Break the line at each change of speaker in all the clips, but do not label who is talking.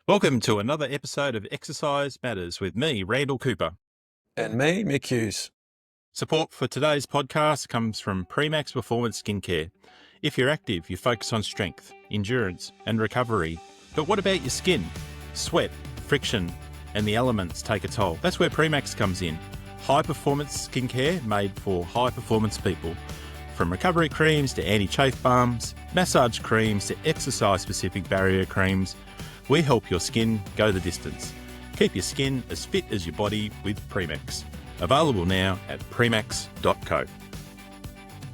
Welcome to another episode of Exercise Matters with me, Randall Cooper.
And me, Mick Hughes.
Support for today's podcast comes from Premax Performance Skincare. If you're active, you focus on strength, endurance, and recovery. But what about your skin? Sweat, friction, and the elements take a toll. That's where Premax comes in. High-performance skincare made for high-performance people. From recovery creams to anti-chafe balms, massage creams to exercise-specific barrier creams, we help your skin go the distance. Keep your skin as fit as your body with Premax. Available now at premax.co.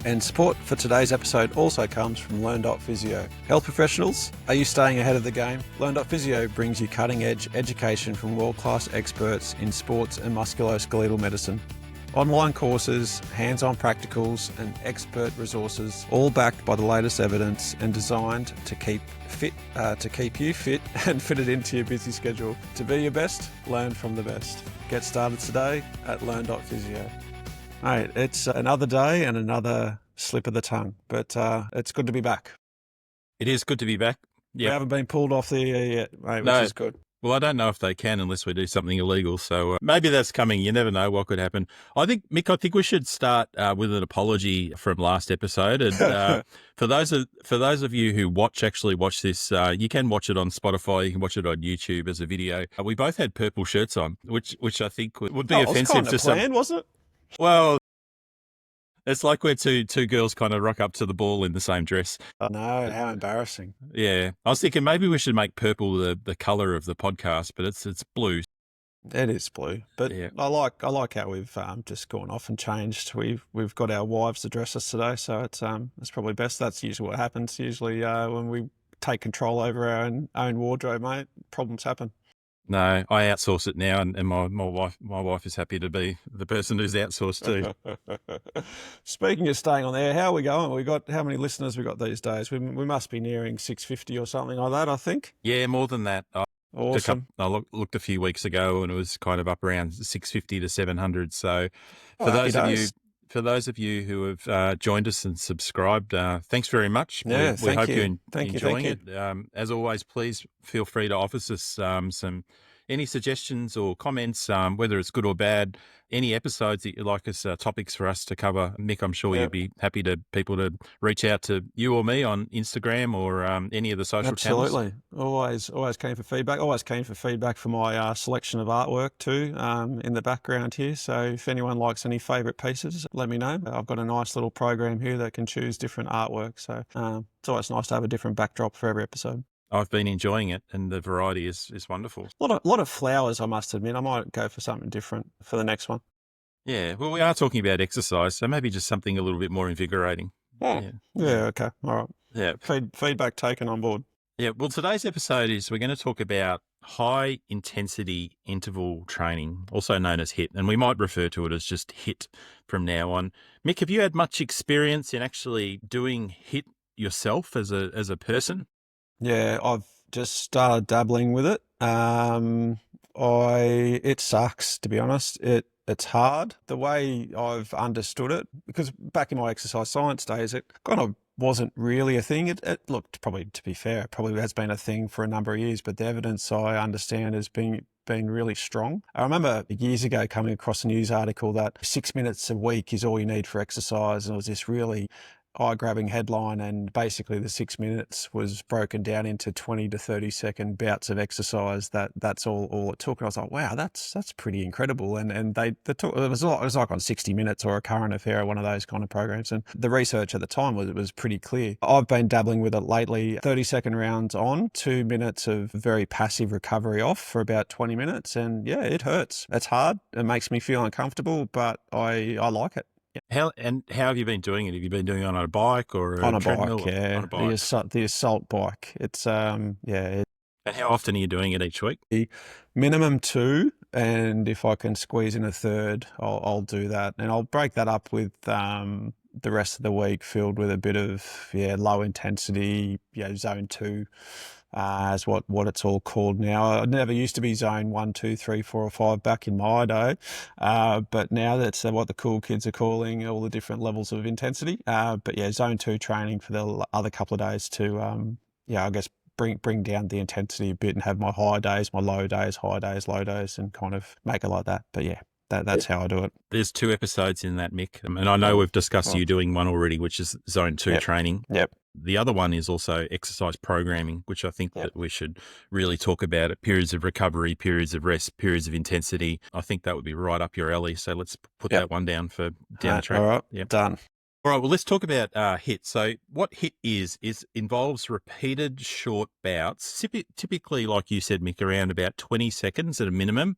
And support for today's episode also comes from Learn.Physio. Health professionals, are you staying ahead of the game? Learn.Physio brings you cutting-edge education from world-class experts in sports and musculoskeletal medicine. Online courses, hands-on practicals, and expert resources, all backed by the latest evidence and designed to keep you fit and fitted into your busy schedule. To be your best, learn from the best. Get started today at Learn.Physio. Mate, it's another day and another slip of the tongue, but it's good to be back.
It is good to be back.
We haven't been pulled off the air yet, mate,
No.
which is good.
Well, I don't know if they can unless we do something illegal. So maybe that's coming. You never know what could happen. Mick, I think we should start with an apology from last episode. And for those of you who actually watch this, you can watch it on Spotify. You can watch it on YouTube as a video. We both had purple shirts on, which I think would be offensive to some.
Wasn't it?
Well, it's like we're two girls kind of rock up to the ball in the same dress.
I know, how embarrassing.
Yeah. I was thinking maybe we should make purple the colour of the podcast, but it's blue.
It is blue, but
Yeah.
I like how we've just gone off and changed. We've got our wives to dress us today, so it's probably best. That's usually what happens. Usually when we take control over our own wardrobe, mate, problems happen.
No, I outsource it now, and my wife is happy to be the person who's outsourced too.
Speaking of staying on there, how are we going? We got how many listeners we got these days? We must be nearing 650 or something like that, I think.
Yeah, more than that.
Awesome.
I looked a few weeks ago, and it was kind of up around 650 to 700. So for those of you who have joined us and subscribed, thanks very much.
Yeah,
we hope you're
thank
enjoying
you.
it. As always, please feel free to offer us any suggestions or comments, whether it's good or bad. Any episodes that you'd like us, topics for us to cover. Mick, I'm sure you'd be happy to people to reach out to you or me on Instagram or any of the social channels.
Absolutely. Always keen for feedback. Always keen for feedback for my selection of artwork too in the background here. So if anyone likes any favourite pieces, let me know. I've got a nice little program here that can choose different artwork. So it's always nice to have a different backdrop for every episode.
I've been enjoying it, and the variety is wonderful.
A lot of flowers, I must admit. I might go for something different for the next one.
Yeah, well, we are talking about exercise, so maybe just something a little bit more invigorating.
Yeah, okay. All right.
Yeah.
Feedback taken on board.
Yeah, well, today's episode we're going to talk about high-intensity interval training, also known as HIIT, and we might refer to it as just HIIT from now on. Mick, have you had much experience in actually doing HIIT yourself as a person?
Yeah, I've just started dabbling with it. It sucks, to be honest. It's hard. The way I've understood it, because back in my exercise science days, it kind of wasn't really a thing. It looked, probably, to be fair, it probably has been a thing for a number of years, but the evidence I understand has been really strong. I remember years ago coming across a news article that 6 minutes a week is all you need for exercise, and it was this really eye-grabbing headline, and basically the 6 minutes was broken down into 20 to 30-second bouts of exercise. That's all it took. And I was like, wow, that's pretty incredible. And they took, it was like on 60 Minutes or A Current Affair, one of those kind of programs. And the research at the time was pretty clear. I've been dabbling with it lately. 30-second rounds on, 2 minutes of very passive recovery off for about 20 minutes. And yeah, it hurts. It's hard. It makes me feel uncomfortable, but I like it.
How have you been doing it? Have you been doing it on a bike or
on a
treadmill?
Bike? Yeah,
on a bike.
The assault bike. It's
And how often are you doing it each week?
Minimum 2, and if I can squeeze in a third, I'll do that, and I'll break that up with the rest of the week filled with a bit of low intensity, zone 2. As what it's all called now. It never used to be zone 1, 2, 3, 4, or 5 back in my day, but now that's what the cool kids are calling all the different levels of intensity. But zone 2 training for the other couple of days to, I guess, bring down the intensity a bit and have my high days, my low days, high days, low days, and kind of make it like that. But yeah, that's how I do it.
There's 2 episodes in that, Mick. And I know we've discussed you doing one already, which is Zone 2 training.
Yep.
The other one is also exercise programming, which I think that we should really talk about at periods of recovery, periods of rest, periods of intensity. I think that would be right up your alley. So let's put that one down for down the track.
All right, done.
All right, well, let's talk about HIIT. So what HIIT is involves repeated short bouts, typically, like you said, Mick, around about 20 seconds at a minimum,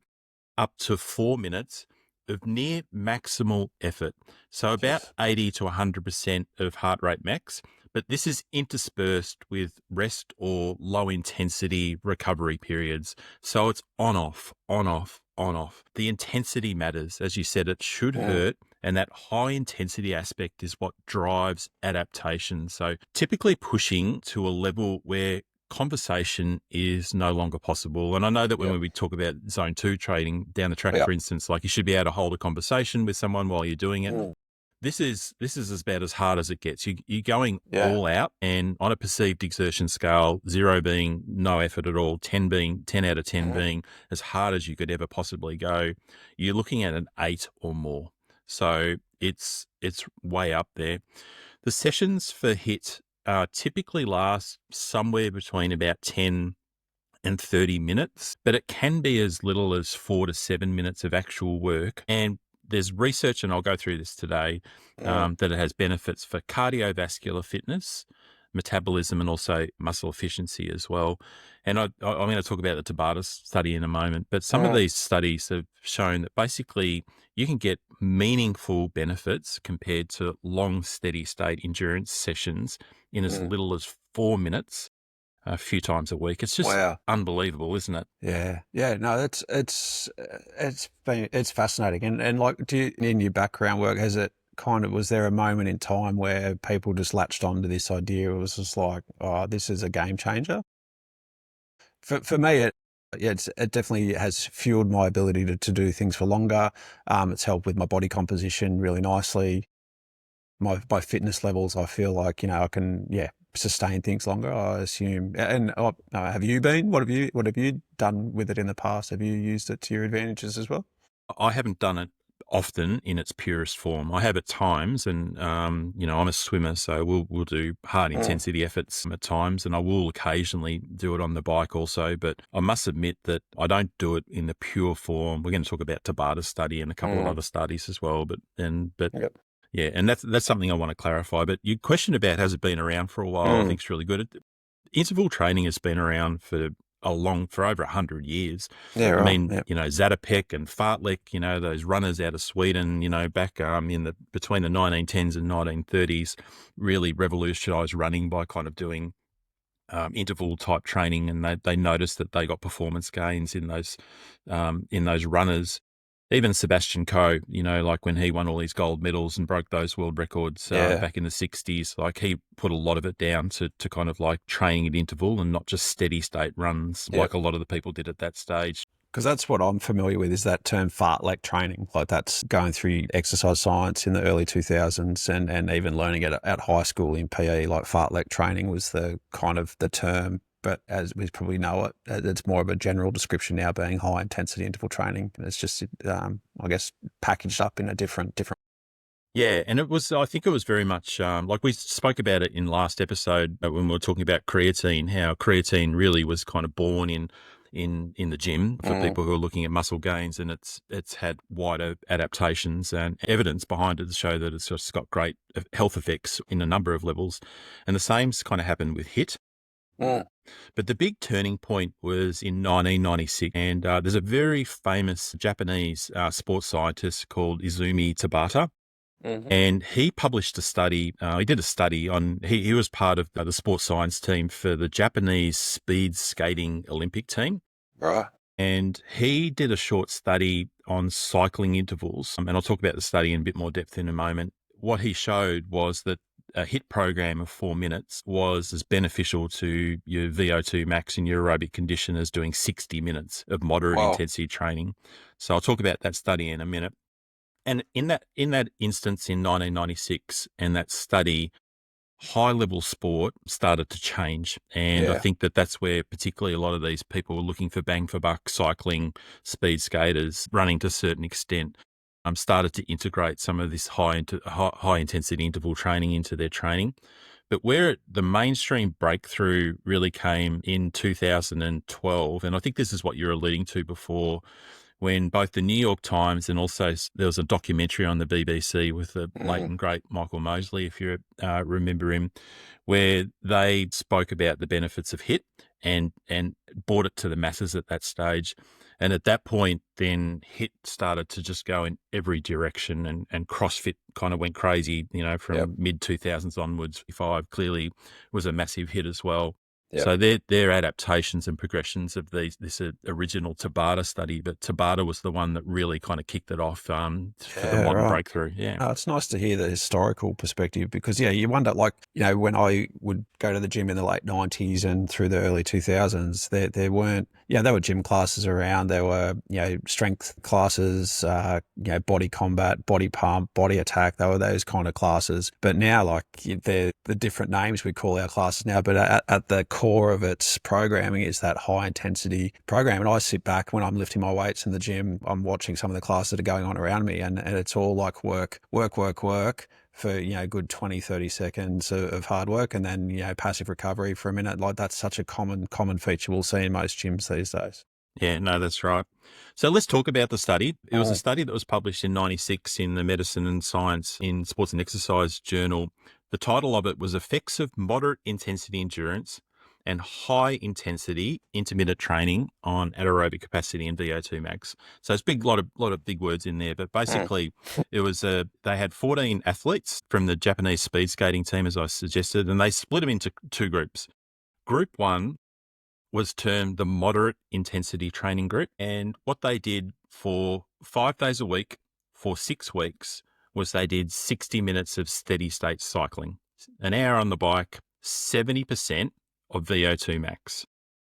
up to 4 minutes of near maximal effort. So about 80 to 100% of heart rate max. But this is interspersed with rest or low intensity recovery periods. So it's on, off, on, off, on, off. The intensity matters. As you said, it should hurt. And that high intensity aspect is what drives adaptation. So typically pushing to a level where conversation is no longer possible. And I know that when we talk about Zone 2 training down the track, for instance, like you should be able to hold a conversation with someone while you're doing it. This is about as hard as it gets. You're going all out, and on a perceived exertion scale, 0 being no effort at all, 10 being 10 out of 10 being as hard as you could ever possibly go, you're looking at an 8 or more. So it's way up there. The sessions for HIIT typically last somewhere between about 10 and 30 minutes, but it can be as little as 4 to 7 minutes of actual work. And there's research, and I'll go through this today, that it has benefits for cardiovascular fitness, metabolism, and also muscle efficiency as well. And I'm going to talk about the Tabata study in a moment, but some of these studies have shown that basically you can get meaningful benefits compared to long, steady state endurance sessions in as little as 4 minutes a few times a week. It's just unbelievable, isn't it?
Yeah. No, it's fascinating. And like, in your background work, was there a moment in time where people just latched onto this idea? It was just like, oh, this is a game changer. For me, it definitely has fueled my ability to do things for longer. It's helped with my body composition really nicely. My fitness levels, I feel like, I can, sustain things longer, I assume. And have you been? What have you done with it in the past? Have you used it to your advantages as well?
I haven't done it often in its purest form. I have at times, and I'm a swimmer, so we'll do hard intensity efforts at times, and I will occasionally do it on the bike also. But I must admit that I don't do it in the pure form. We're going to talk about Tabata study and a couple of other studies as well. Yeah, and that's something I want to clarify. But your question about has it been around for a while, I think is really good. Interval training has been around for over 100 years.
Yeah, right.
I mean, Zatopek and Fartlek, those runners out of Sweden, back between the 1910s and 1930s, really revolutionized running by kind of doing interval type training, and they noticed that they got performance gains in those runners. Even Sebastian Coe, like when he won all these gold medals and broke those world records back in the 60s, like he put a lot of it down to kind of like training at interval and not just steady state runs like a lot of the people did at that stage.
Because that's what I'm familiar with, is that term fartlek training. Like, that's going through exercise science in the early 2000s and even learning it at high school in PE, like fartlek training was the kind of the term. But as we probably know it, it's more of a general description now, being high intensity interval training. And it's just, I guess, packaged up in a different.
Yeah, and I think it was very much like we spoke about it in last episode when we were talking about creatine, how creatine really was kind of born in the gym for people who are looking at muscle gains, and it's had wider adaptations and evidence behind it to show that it's just got great health effects in a number of levels. And the same's kind of happened with HIIT. But the big turning point was in 1996, and there's a very famous Japanese sports scientist called Izumi Tabata, and he published a study. He did a study on. He was part of the sports science team for the Japanese speed skating Olympic team,
Right.
and he did a short study on cycling intervals. And I'll talk about the study in a bit more depth in a moment. What he showed was that a HIIT program of 4 minutes was as beneficial to your VO2 max in your aerobic condition as doing 60 minutes of moderate intensity training. So I'll talk about that study in a minute. And in that instance in 1996 and that study, high level sport started to change. And I think that that's where particularly a lot of these people were looking for bang for buck, cycling, speed skaters, running to a certain extent, started to integrate some of this high intensity interval training into their training. But where the mainstream breakthrough really came in 2012, and I think this is what you're alluding to before, when both the New York Times and also there was a documentary on the BBC with the late and great Michael Mosley, if you remember him, where they spoke about the benefits of HIIT and brought it to the masses at that stage. And at that point, then HIIT started to just go in every direction, and CrossFit kind of went crazy, from mid-2000s onwards. 5 clearly was a massive hit as well.
Yep.
So they're adaptations and progressions of this original Tabata study, but Tabata was the one that really kind of kicked it off for the modern breakthrough. Yeah,
it's nice to hear the historical perspective because, you wonder, when I would go to the gym in the late 90s and through the early 2000s, there weren't, there were gym classes around. There were, strength classes, body combat, body pump, body attack. There were those kind of classes. But now, they're the different names we call our classes now, but at the core of its programming is that high intensity program. And I sit back when I'm lifting my weights in the gym, I'm watching some of the classes that are going on around me, and it's all like work for, good 20, 30 seconds of hard work, and then, passive recovery for a minute. That's such a common feature we'll see in most gyms these days.
Yeah, no, that's right. So let's talk about the study. It was a study that was published in 96 in the Medicine and Science in Sports and Exercise Journal. The title of it was Effects of Moderate Intensity Endurance and High Intensity Intermittent Training on Anaerobic Capacity and VO2 max. So it's lot of big words in there, but basically it was they had 14 athletes from the Japanese speed skating team, as I suggested, and they split them into 2 groups. Group 1 was termed the moderate intensity training group. And what they did for 5 days a week for 6 weeks was they did 60 minutes of steady state cycling, an hour on the bike, 70% of VO2 max.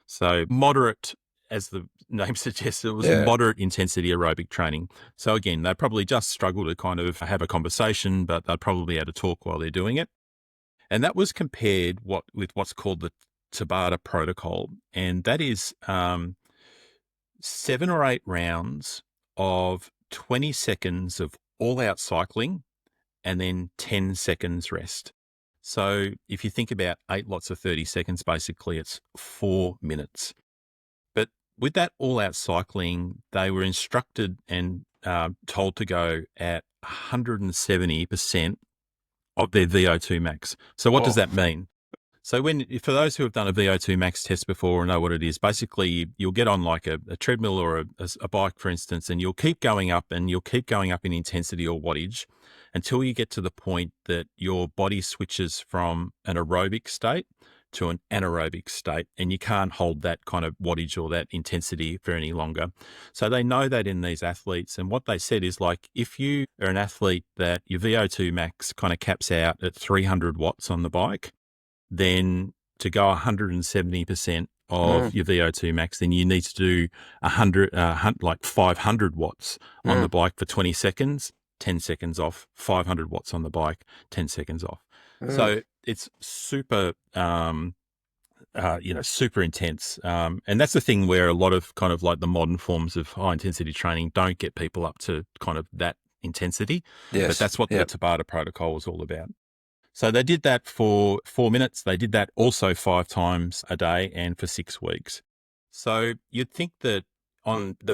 So moderate, as the name suggests, it was moderate intensity aerobic training. So again, they probably just struggle to kind of have a conversation, but they'd probably be able to talk while they're doing it. And that was compared with what's called the Tabata protocol, and that is 7 or 8 rounds of 20 seconds of all-out cycling and then 10 seconds rest. So if you think about 8 lots of 30 seconds, basically it's 4 minutes. But with that all-out cycling, they were instructed and told to go at 170% of their VO2 max. So what does that mean? So for those who have done a VO2 max test before or know what it is, basically you'll get on like a treadmill or a bike, for instance, and you'll keep going up in intensity or wattage until you get to the point that your body switches from an aerobic state to an anaerobic state, and you can't hold that kind of wattage or that intensity for any longer. So they know that in these athletes, and what they said is, like, if you are an athlete that your VO2 max kind of caps out at 300 watts on the bike, then to go 170% of your VO2 max, then you need to do 500 watts on the bike for 20 seconds, 10 seconds off, 500 watts on the bike, 10 seconds off. So it's super, super intense. And that's the thing where a lot of kind of like the modern forms of high intensity training don't get people up to kind of that intensity. Yes. But that's what the Tabata protocol was all about. So they did that for 4 minutes. They did that also 5 times a day and for 6 weeks. So you'd think that on the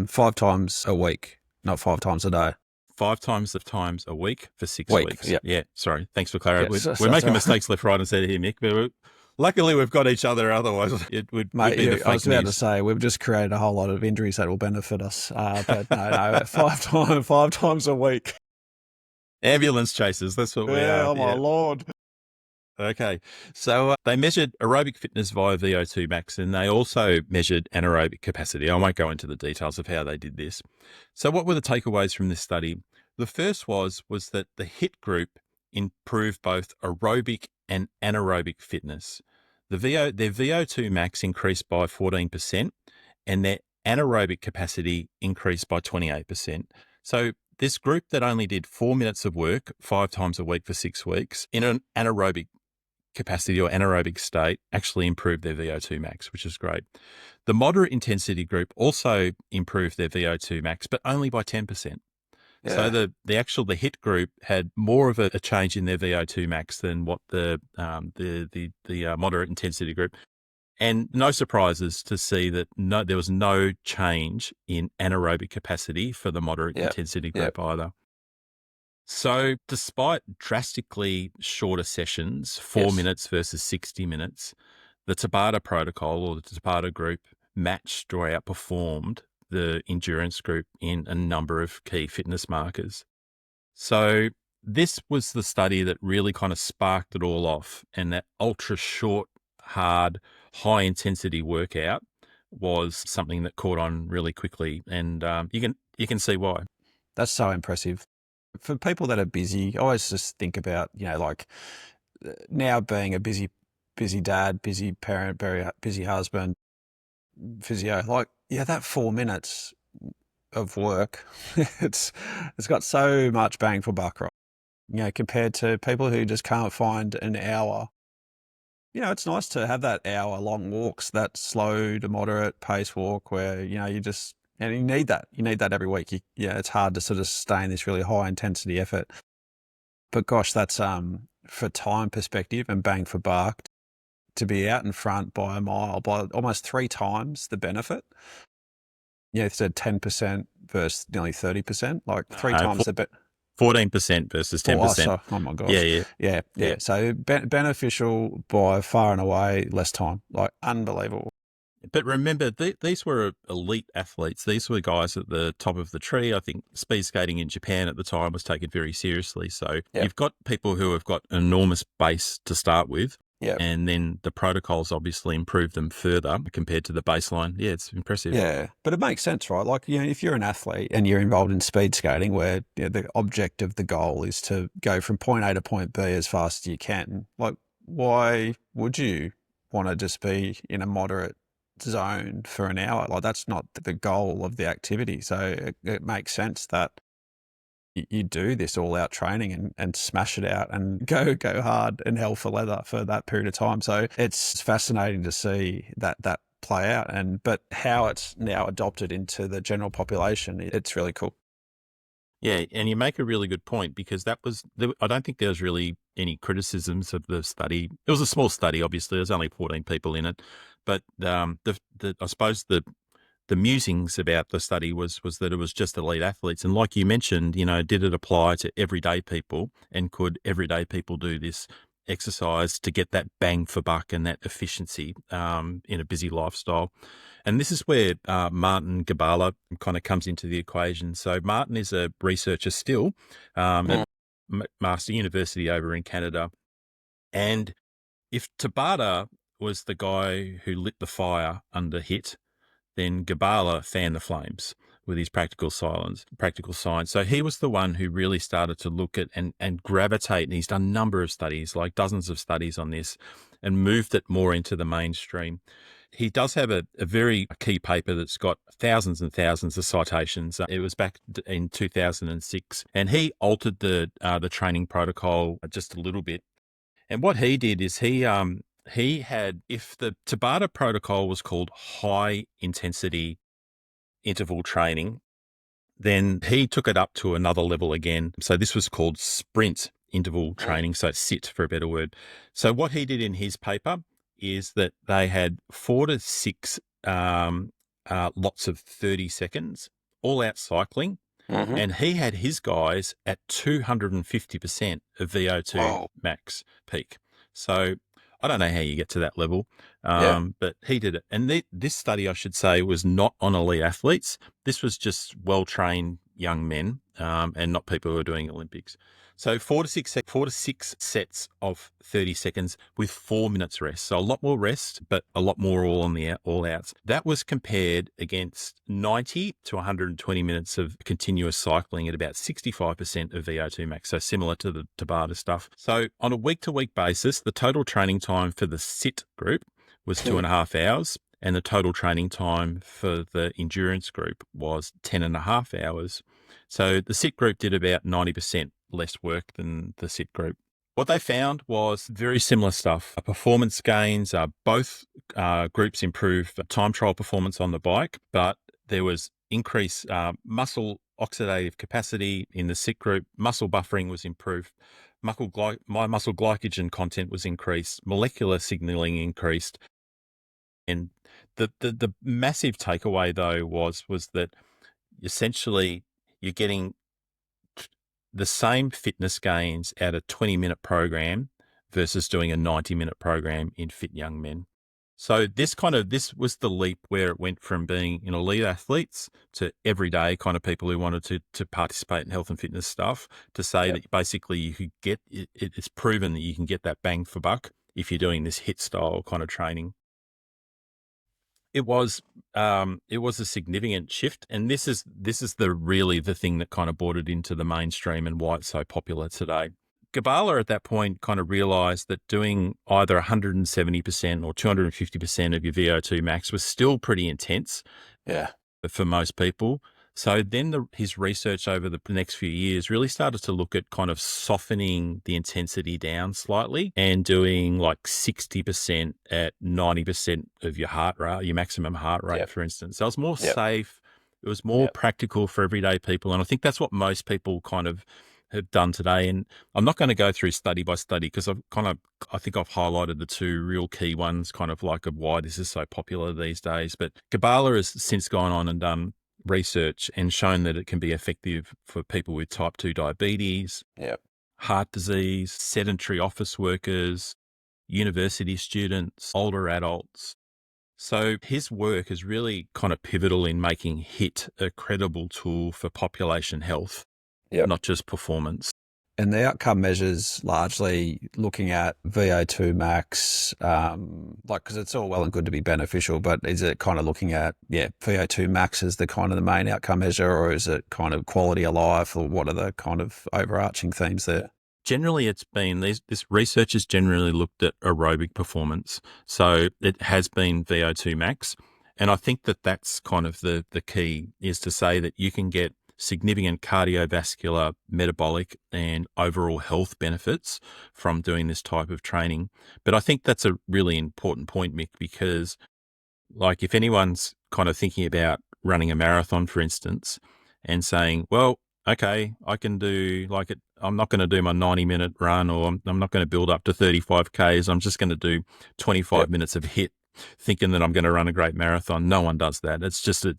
5 times a week, not 5 times a day.
5 times a week for 6 weeks. Yeah. Sorry. Thanks for clarifying. We're making mistakes left, right, and centre here, Mick. But luckily, we've got each other. Otherwise, it would be the fake news.
I was about to say we've just created a whole lot of injuries that will benefit us. But no, 5 times a week.
Ambulance chasers. That's what we are.
Oh my Lord.
Okay. So they measured aerobic fitness via VO2 max, and they also measured anaerobic capacity. I won't go into the details of how they did this. So what were the takeaways from this study? The first was that the HIIT group improved both aerobic and anaerobic fitness. Their VO2 max increased by 14%, and their anaerobic capacity increased by 28%. So this group that only did 4 minutes of work 5 times a week for 6 weeks in an anaerobic capacity or anaerobic state actually improved their VO2 max, which is great. The moderate intensity group also improved their VO2 max, but only by 10%. So
Yeah.
the HIIT group had more of a change in their VO2 max than what the moderate intensity group. And no surprises to see that there was no change in anaerobic capacity for the moderate
Yep.
intensity
Yep.
group either. So despite drastically shorter sessions, 4 minutes versus 60 minutes, the Tabata protocol or the Tabata group matched or outperformed the endurance group in a number of key fitness markers. So this was the study that really kind of sparked it all off, and that ultra short, hard, high intensity workout was something that caught on really quickly, and you can see why.
That's so impressive. For people that are busy, I always just think about, like now being a busy dad, busy parent, very busy husband, physio, like, yeah, that 4 minutes of work, it's got so much bang for buck, right? Compared to people who just can't find an hour. It's nice to have that hour long walks, that slow to moderate pace walk where, and you need that. You need that every week. It's hard to sort of sustain this really high intensity effort. But gosh, that's for time perspective and bang for buck to be out in front by a mile, by almost 3 times the benefit. It's a 10% versus nearly 30%, like 3 times the
14% versus 10%.
Oh my gosh.
Yeah.
Yeah. So beneficial by far and away, less time, like unbelievable.
But remember, these were elite athletes. These were guys at the top of the tree. I think speed skating in Japan at the time was taken very seriously. So
Yep.
you've got people who have got an enormous base to start with.
Yeah.
And then the protocols obviously improve them further compared to the baseline. Yeah, it's impressive.
Yeah. But it makes sense, right? Like, if you're an athlete and you're involved in speed skating where the object of the goal is to go from point A to point B as fast as you can, like, why would you want to just be in a moderate zone for an hour? Like, that's not the goal of the activity. So it makes sense that you do this all out training and smash it out and go hard and hell for leather for that period of time. So it's fascinating to see that play out, but how it's now adopted into the general population, it's really cool.
Yeah, and you make a really good point because I don't think there was really any criticisms of the study. It was a small study, obviously. There's only 14 people in it, but I suppose the musings about the study was that it was just elite athletes. And like you mentioned, did it apply to everyday people, and could everyday people do this exercise to get that bang for buck and that efficiency in a busy lifestyle? And this is where Martin Gibala kind of comes into the equation. So Martin is a researcher still at Master University over in Canada. And if Tabata was the guy who lit the fire under HIIT, then Gabala fanned the flames with his practical science. So he was the one who really started to look at and gravitate, and he's done a number of studies, like dozens of studies on this, and moved it more into the mainstream. He does have a very key paper that's got thousands and thousands of citations. It was back in 2006, and he altered the training protocol just a little bit. And what he did is he had, if the Tabata protocol was called high intensity interval training, then he took it up to another level again. So this was called sprint interval training. So SIT for a better word. So what he did in his paper is that they had 4 to 6 lots of 30 seconds, all out cycling.
Mm-hmm.
And he had his guys at 250% of VO2 max peak. So I don't know how you get to that level, but he did it. And this study, I should say, was not on elite athletes. This was just well-trained young men and not people who are doing Olympics. So 4 to 6 sets of 30 seconds with 4 minutes rest. So a lot more rest, but a lot more all outs. That was compared against 90 to 120 minutes of continuous cycling at about 65% of VO2 max. So similar to the Tabata stuff. So on a week-to-week basis, the total training time for the SIT group was 2.5 hours. And the total training time for the endurance group was 10.5 hours. So the SIT group did about 90% less work than the SIT group. What they found was very similar stuff. Performance gains, both groups improved time trial performance on the bike, but there was increased muscle oxidative capacity in the SIT group. Muscle buffering was improved. Muscle glycogen content was increased. Molecular signaling increased. And the massive takeaway, though, was that essentially you're getting the same fitness gains at a 20-minute program versus doing a 90-minute program in fit young men. So this was the leap where it went from being elite athletes to everyday kind of people who wanted to participate in health and fitness stuff, to say that basically you could get it's proven that you can get that bang for buck if you're doing this HIIT style kind of training. It was a significant shift, and this is the thing that kind of brought it into the mainstream and why it's so popular today. Gabala at that point kind of realized that doing either 170% or 250% of your VO2 max was still pretty intense for most people. So then his research over the next few years really started to look at kind of softening the intensity down slightly and doing like 60% at 90% of your heart rate, your maximum heart rate, for instance. So it was more safe. It was more practical for everyday people. And I think that's what most people kind of have done today. And I'm not going to go through study by study because I think I've highlighted the two real key ones kind of like of why this is so popular these days. But Gabala has since gone on and done research and shown that it can be effective for people with type 2 diabetes, heart disease, sedentary office workers, university students, older adults. So his work is really kind of pivotal in making HIIT a credible tool for population health, not just performance.
And the outcome measures largely looking at VO2 max, because it's all well and good to be beneficial, but is it kind of looking at, VO2 max as the kind of the main outcome measure, or is it kind of quality of life, or what are the kind of overarching themes there?
Generally, it's been this research has generally looked at aerobic performance. So it has been VO2 max. And I think that that's kind of the key, is to say that you can get significant cardiovascular, metabolic, and overall health benefits from doing this type of training. But I think that's a really important point, Mick, because like if anyone's kind of thinking about running a marathon, for instance, and saying, well, okay, I can do like it. I'm not going to do my 90-minute run, or I'm not going to build up to 35 Ks. I'm just going to do 25 minutes of HIIT, thinking that I'm going to run a great marathon. No one does that.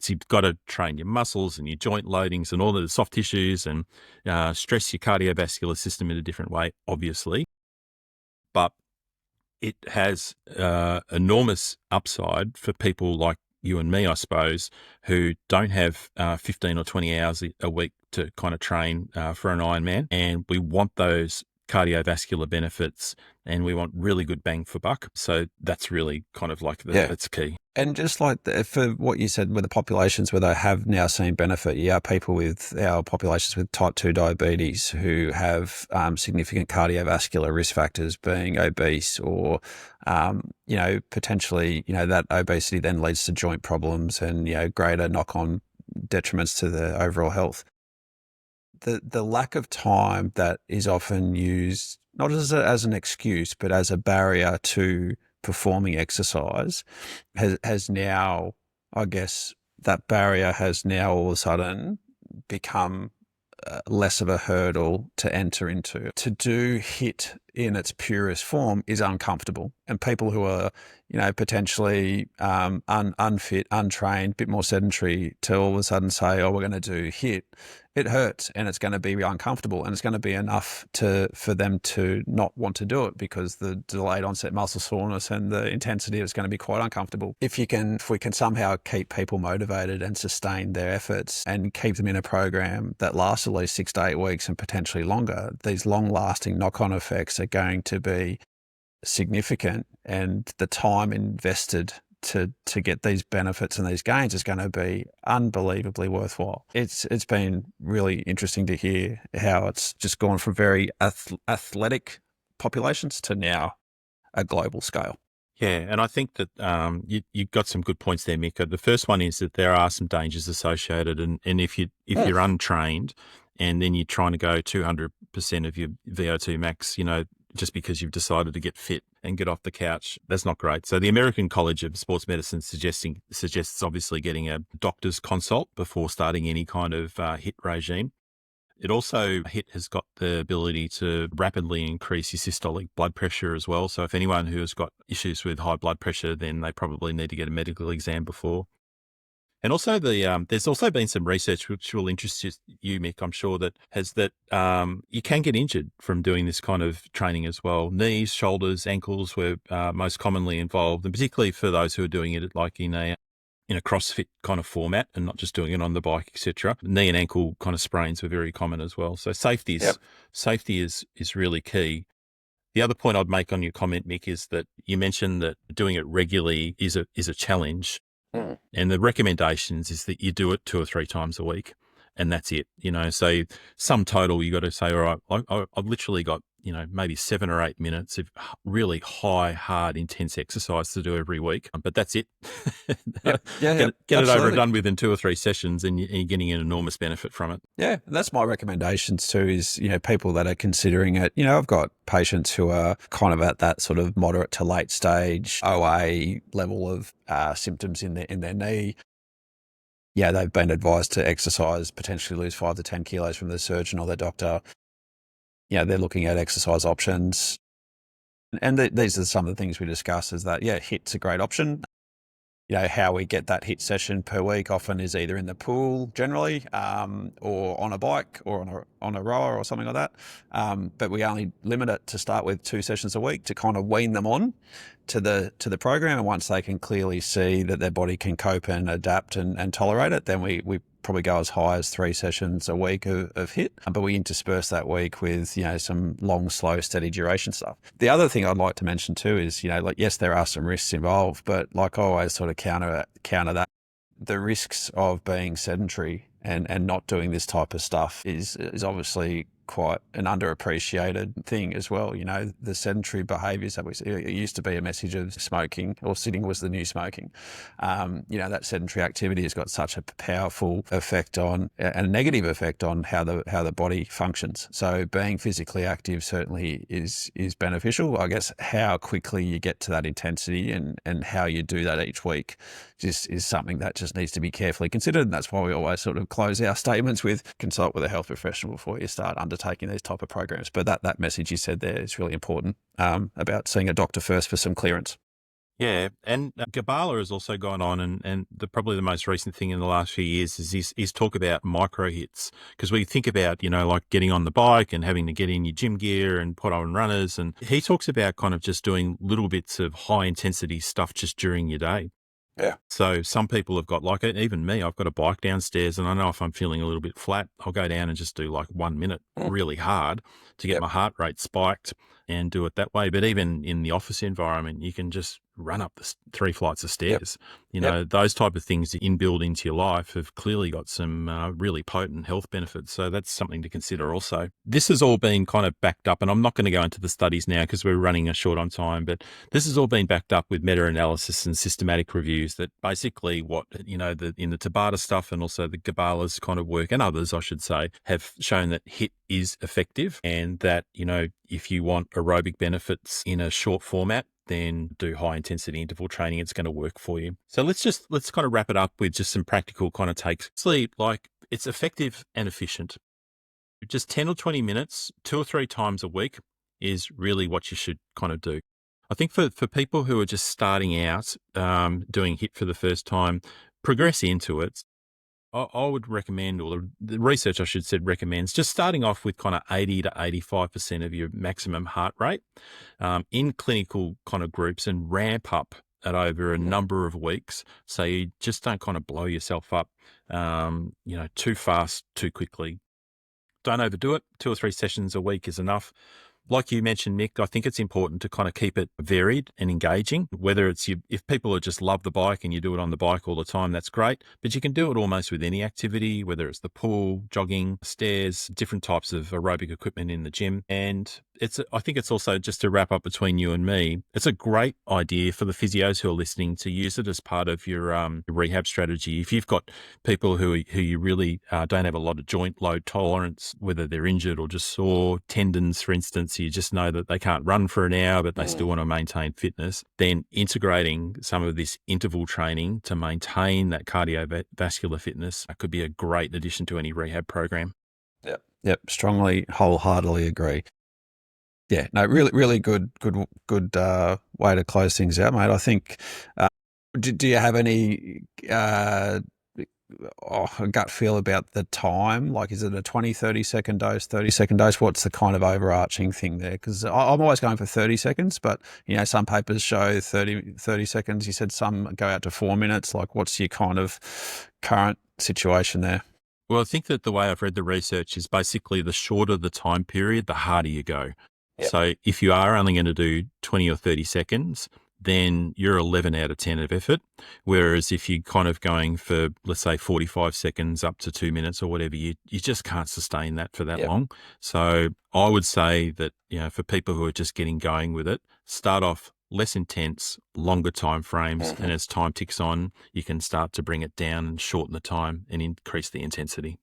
You've got to train your muscles and your joint loadings and all the soft tissues and stress your cardiovascular system in a different way, obviously. But it has enormous upside for people like you and me, I suppose, who don't have 15 or 20 hours a week to kind of train for an Ironman. And we want those cardiovascular benefits, and we want really good bang for buck. So that's really kind of like that's key.
And just like for what you said with the populations where they have now seen benefit, people with our populations with type 2 diabetes who have significant cardiovascular risk factors, being obese or, potentially, that obesity then leads to joint problems and, greater knock-on detriments to the overall health. The lack of time that is often used, not as an excuse, but as a barrier to performing exercise has now, I guess, that barrier has now all of a sudden become less of a hurdle to enter into. To do HIIT in its purest form is uncomfortable, and people who are, potentially unfit, untrained, a bit more sedentary, to all of a sudden say, "Oh, we're going to do HIIT," it hurts, and it's going to be uncomfortable, and it's going to be enough for them to not want to do it, because the delayed onset muscle soreness and the intensity is going to be quite uncomfortable. If we can somehow keep people motivated and sustain their efforts and keep them in a program that lasts at least 6 to 8 weeks and potentially longer, these long-lasting knock-on effects are going to be significant, and the time invested to get these benefits and these gains is going to be unbelievably worthwhile. It's been really interesting to hear how it's just gone from very athletic populations to now a global scale.
Yeah, and I think that you got some good points there, Mick. The first one is that there are some dangers associated, and if you're untrained and then you're trying to go 200% of your VO2 max, just because you've decided to get fit and get off the couch. That's not great. So the American College of Sports Medicine suggests obviously getting a doctor's consult before starting any kind of HIIT regime. It also, HIIT has got the ability to rapidly increase your systolic blood pressure as well. So if anyone who has got issues with high blood pressure, then they probably need to get a medical exam before. And also there's also been some research which will interest you, Mick, I'm sure, that has that you can get injured from doing this kind of training as well. Knees, shoulders, ankles were most commonly involved, and particularly for those who are doing it like in a CrossFit kind of format and not just doing it on the bike, etc. Knee and ankle kind of sprains were very common as well. So safety is really key. The other point I'd make on your comment, Mick, is that you mentioned that doing it regularly is a challenge.
Mm.
And the recommendations is that you do it 2 or 3 times a week, and that's it. So sum total, you got to say, all right, I've literally got, maybe 7 or 8 minutes of really high, hard, intense exercise to do every week, but that's it.
Yep.
Get it over
absolutely.
and done with in 2 or 3 sessions, and you're getting an enormous benefit from it.
Yeah, and that's my recommendations too, is, people that are considering it. I've got patients who are kind of at that sort of moderate to late stage OA level of symptoms in their knee. Yeah, they've been advised to exercise, potentially lose 5 to 10 kilos from their surgeon or their doctor. They're looking at exercise options. And these are some of the things we discuss, is that, HIIT's a great option. How we get that HIIT session per week often is either in the pool generally, or on a bike or on a rower or something like that. But we only limit it to start with 2 sessions a week to kind of wean them on to the program. And once they can clearly see that their body can cope and adapt and tolerate it, then we probably go as high as 3 sessions a week of HIIT, but we intersperse that week with, some long, slow, steady duration stuff. The other thing I'd like to mention too is, yes, there are some risks involved, but like I always sort of counter that. The risks of being sedentary and not doing this type of stuff is obviously quite an underappreciated thing as well. The sedentary behaviours that we see, it used to be a message of smoking, or sitting was the new smoking. That sedentary activity has got such a powerful effect and a negative effect on how the body functions. So being physically active certainly is beneficial. I guess how quickly you get to that intensity and how you do that each week just is something that just needs to be carefully considered. And that's why we always sort of close our statements with consult with a health professional before you start undertaking these type of programs. But that message you said there is really important, about seeing a doctor first for some clearance.
Yeah, and Gabala has also gone on, and probably the most recent thing in the last few years is talk about micro hits, because we think about, like getting on the bike and having to get in your gym gear and put on runners, and he talks about kind of just doing little bits of high intensity stuff just during your day.
Yeah.
So some people have got, like even me, I've got a bike downstairs, and I know if I'm feeling a little bit flat, I'll go down and just do like 1 minute really hard to get my heart rate spiked and do it that way. But even in the office environment, you can just run up the 3 flights of stairs. Those type of things that inbuilt into your life have clearly got some really potent health benefits. So that's something to consider also. This has all been kind of backed up, and I'm not going to go into the studies now because we're running a short on time, but this has all been backed up with meta-analysis and systematic reviews that basically what, in the Tabata stuff and also the Gabala's kind of work, and others, I should say, have shown that HIIT is effective, and that, if you want aerobic benefits in a short format, then do high intensity interval training. It's going to work for you. So let's kind of wrap it up with just some practical kind of takes. Sleep, like, it's effective and efficient. Just 10 or 20 minutes, 2 or 3 times a week is really what you should kind of do. I think for people who are just starting out, doing HIIT for the first time, progress into it. I would recommend, or the research I should say recommends, just starting off with kind of 80 to 85% of your maximum heart rate in clinical kind of groups, and ramp up at over a number of weeks, so you just don't kind of blow yourself up, too fast, too quickly. Don't overdo it. 2 or 3 sessions a week is enough. Like you mentioned, Mick, I think it's important to kind of keep it varied and engaging. Whether it's if people just love the bike and you do it on the bike all the time, that's great. But you can do it almost with any activity, whether it's the pool, jogging, stairs, different types of aerobic equipment in the gym. And I think it's also, just to wrap up between you and me, it's a great idea for the physios who are listening to use it as part of your rehab strategy. If you've got people who you really don't have a lot of joint load tolerance, whether they're injured or just sore tendons, for instance, you just know that they can't run for an hour, but they still want to maintain fitness, then integrating some of this interval training to maintain that cardiovascular fitness could be a great addition to any rehab program.
Yep. Strongly, wholeheartedly agree. Yeah, no, really good way to close things out, mate. I think, do you have any a gut feel about the time? Like, is it a 20, 30-second dose, 30-second dose? What's the kind of overarching thing there? Because I'm always going for 30 seconds, but, some papers show 30 seconds. You said some go out to 4 minutes. Like, what's your kind of current situation there?
Well, I think that the way I've read the research is basically the shorter the time period, the harder you go.
Yep.
So if you are only going to do 20 or 30 seconds, then you're 11 out of 10 of effort. Whereas if you're kind of going for, let's say, 45 seconds up to 2 minutes or whatever, you just can't sustain that for that long. So I would say that, for people who are just getting going with it, start off less intense, longer time frames, and as time ticks on, you can start to bring it down and shorten the time and increase the intensity.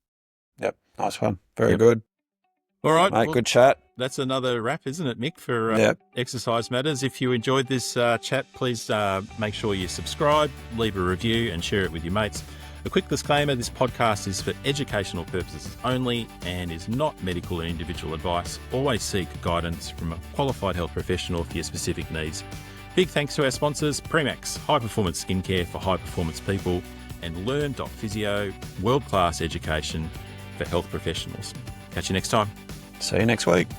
Yep, nice one. Very good.
All right,
mate, good chat.
That's another wrap, isn't it, Mick, for Exercise Matters? If you enjoyed this chat, please make sure you subscribe, leave a review, and share it with your mates. A quick disclaimer, this podcast is for educational purposes only and is not medical and individual advice. Always seek guidance from a qualified health professional for your specific needs. Big thanks to our sponsors, Premax, high-performance skincare for high-performance people, and Learn.physio, world-class education for health professionals. Catch you next time.
See you next week.